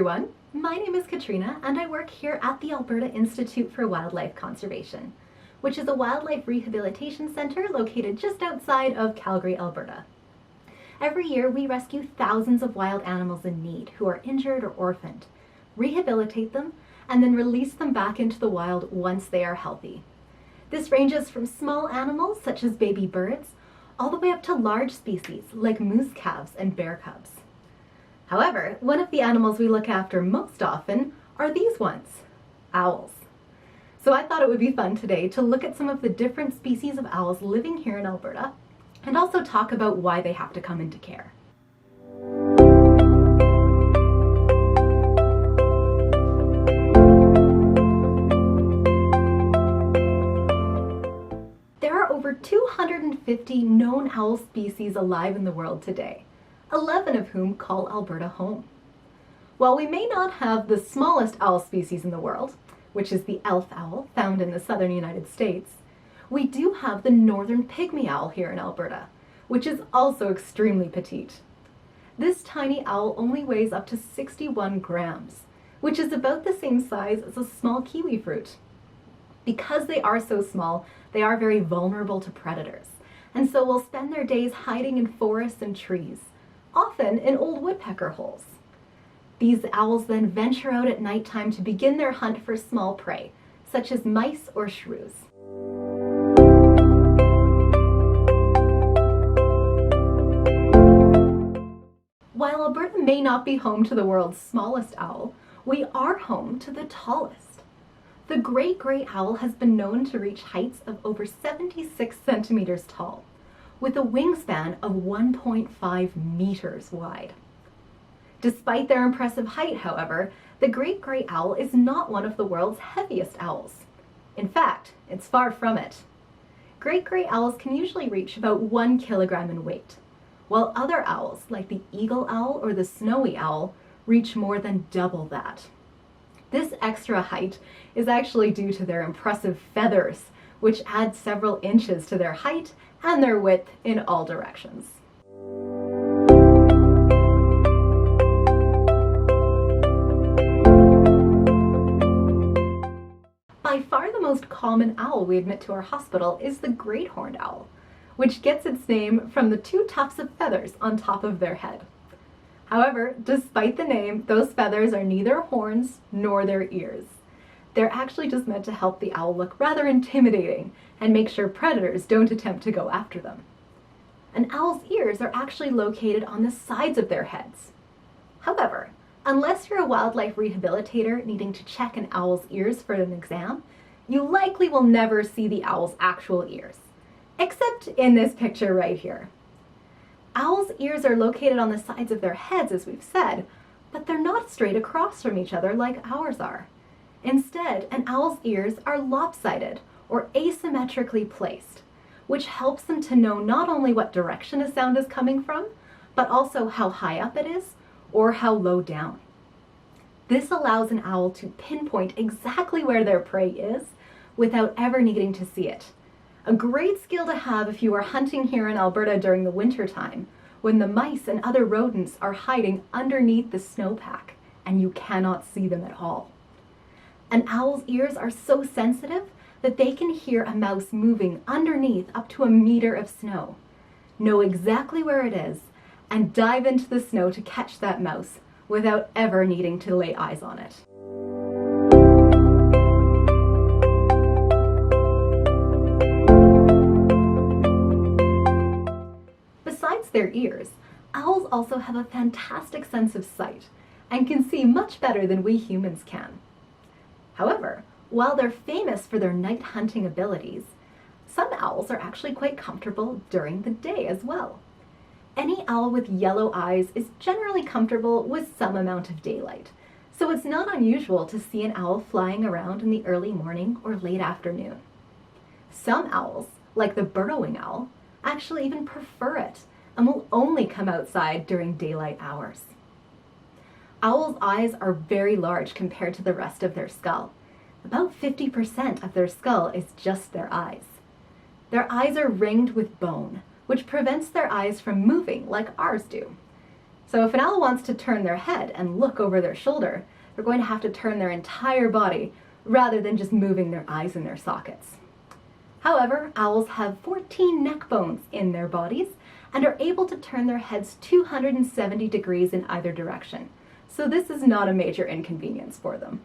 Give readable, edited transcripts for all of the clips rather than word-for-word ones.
everyone, my name is Katrina and I work here at the Alberta Institute for Wildlife Conservation, which is a wildlife rehabilitation centre located just outside of Calgary, Alberta. Every year we rescue thousands of wild animals in need who are injured or orphaned, rehabilitate them, and then release them back into the wild once they are healthy. This ranges from small animals such as baby birds all the way up to large species like moose calves and bear cubs. However, one of the animals we look after most often are these ones, owls. So I thought it would be fun today to look at some of the different species of owls living here in Alberta and also talk about why they have to come into care. There are over 250 known owl species alive in the world today, 11 of whom call Alberta home. While we may not have the smallest owl species in the world, which is the elf owl found in the southern United States, we do have the northern pygmy owl here in Alberta, which is also extremely petite. This tiny owl only weighs up to 61 grams, which is about the same size as a small kiwi fruit. Because they are so small, they are very vulnerable to predators, and so will spend their days hiding in forests and trees, often in old woodpecker holes. These owls then venture out at nighttime to begin their hunt for small prey, such as mice or shrews. While Alberta may not be home to the world's smallest owl, we are home to the tallest. The great gray owl has been known to reach heights of over 76 centimeters tall, with a wingspan of 1.5 meters wide. Despite their impressive height, however, the great gray owl is not one of the world's heaviest owls. In fact, it's far from it. Great gray owls can usually reach about 1 kilogram in weight, while other owls, like the eagle owl or the snowy owl, reach more than double that. This extra height is actually due to their impressive feathers, which add several inches to their height and their width in all directions. By far the most common owl we admit to our hospital is the great horned owl, which gets its name from the 2 tufts of feathers on top of their head. However, despite the name, those feathers are neither horns nor their ears. They're actually just meant to help the owl look rather intimidating and make sure predators don't attempt to go after them. An owl's ears are actually located on the sides of their heads. However, unless you're a wildlife rehabilitator needing to check an owl's ears for an exam, you likely will never see the owl's actual ears, except in this picture right here. Owls' ears are located on the sides of their heads, as we've said, but they're not straight across from each other like ours are. Instead, an owl's ears are lopsided or asymmetrically placed, which helps them to know not only what direction a sound is coming from, but also how high up it is or how low down. This allows an owl to pinpoint exactly where their prey is without ever needing to see it. A great skill to have if you are hunting here in Alberta during the winter time, when the mice and other rodents are hiding underneath the snowpack and you cannot see them at all. An owl's ears are so sensitive that they can hear a mouse moving underneath up to a meter of snow, know exactly where it is, and dive into the snow to catch that mouse without ever needing to lay eyes on it. Besides their ears, owls also have a fantastic sense of sight and can see much better than we humans can. However, while they're famous for their night hunting abilities, some owls are actually quite comfortable during the day as well. Any owl with yellow eyes is generally comfortable with some amount of daylight, so it's not unusual to see an owl flying around in the early morning or late afternoon. Some owls, like the burrowing owl, actually even prefer it and will only come outside during daylight hours. Owls' eyes are very large compared to the rest of their skull. About 50% of their skull is just their eyes. Their eyes are ringed with bone, which prevents their eyes from moving like ours do. So if an owl wants to turn their head and look over their shoulder, they're going to have to turn their entire body rather than just moving their eyes in their sockets. However, owls have 14 neck bones in their bodies and are able to turn their heads 270 degrees in either direction. So this is not a major inconvenience for them.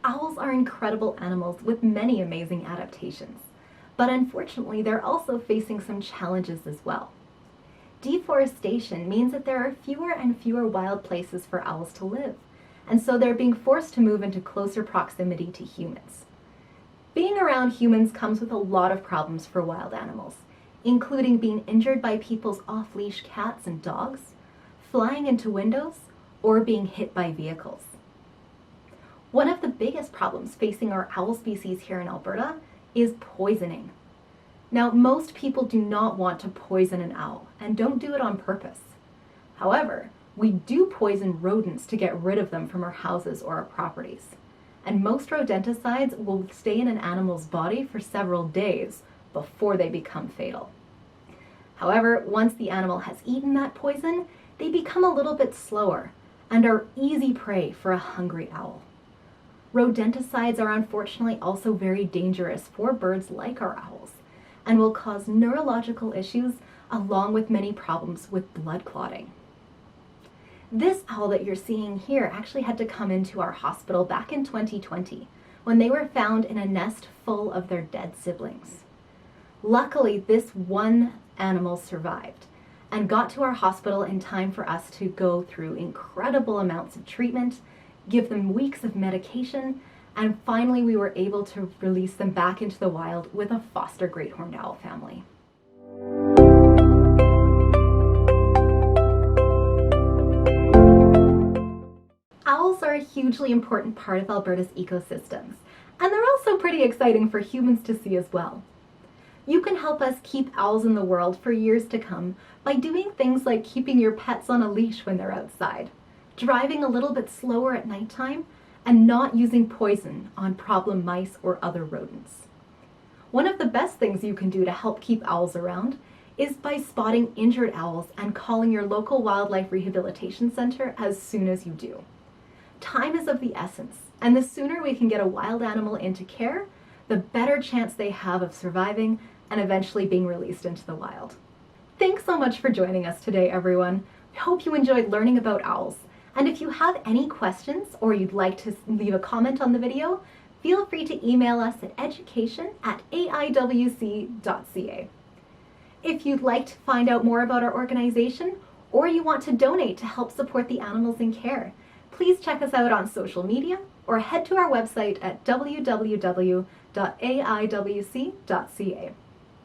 Owls are incredible animals with many amazing adaptations, but unfortunately they're also facing some challenges as well. Deforestation means that there are fewer and fewer wild places for owls to live, and so they're being forced to move into closer proximity to humans. Being around humans comes with a lot of problems for wild animals, including being injured by people's off-leash cats and dogs, flying into windows, or being hit by vehicles. One of the biggest problems facing our owl species here in Alberta is poisoning. Now, most people do not want to poison an owl and don't do it on purpose. However, we do poison rodents to get rid of them from our houses or our properties. And most rodenticides will stay in an animal's body for several days before they become fatal. However, once the animal has eaten that poison, they become a little bit slower and are easy prey for a hungry owl. Rodenticides are unfortunately also very dangerous for birds like our owls and will cause neurological issues along with many problems with blood clotting. This owl that you're seeing here actually had to come into our hospital back in 2020 when they were found in a nest full of their dead siblings. Luckily, this one animal survived and got to our hospital in time for us to go through incredible amounts of treatment, give them weeks of medication, and finally we were able to release them back into the wild with a foster great horned owl family. Owls are a hugely important part of Alberta's ecosystems, and they're also pretty exciting for humans to see as well. You can help us keep owls in the world for years to come by doing things like keeping your pets on a leash when they're outside, driving a little bit slower at nighttime, and not using poison on problem mice or other rodents. One of the best things you can do to help keep owls around is by spotting injured owls and calling your local wildlife rehabilitation center as soon as you do. Time is of the essence, and the sooner we can get a wild animal into care, the better chance they have of surviving and eventually being released into the wild. Thanks so much for joining us today, everyone. I hope you enjoyed learning about owls. And if you have any questions or you'd like to leave a comment on the video, feel free to email us at education@aiwc.ca. If you'd like to find out more about our organization or you want to donate to help support the animals in care, please check us out on social media or head to our website at www.aiwc.ca.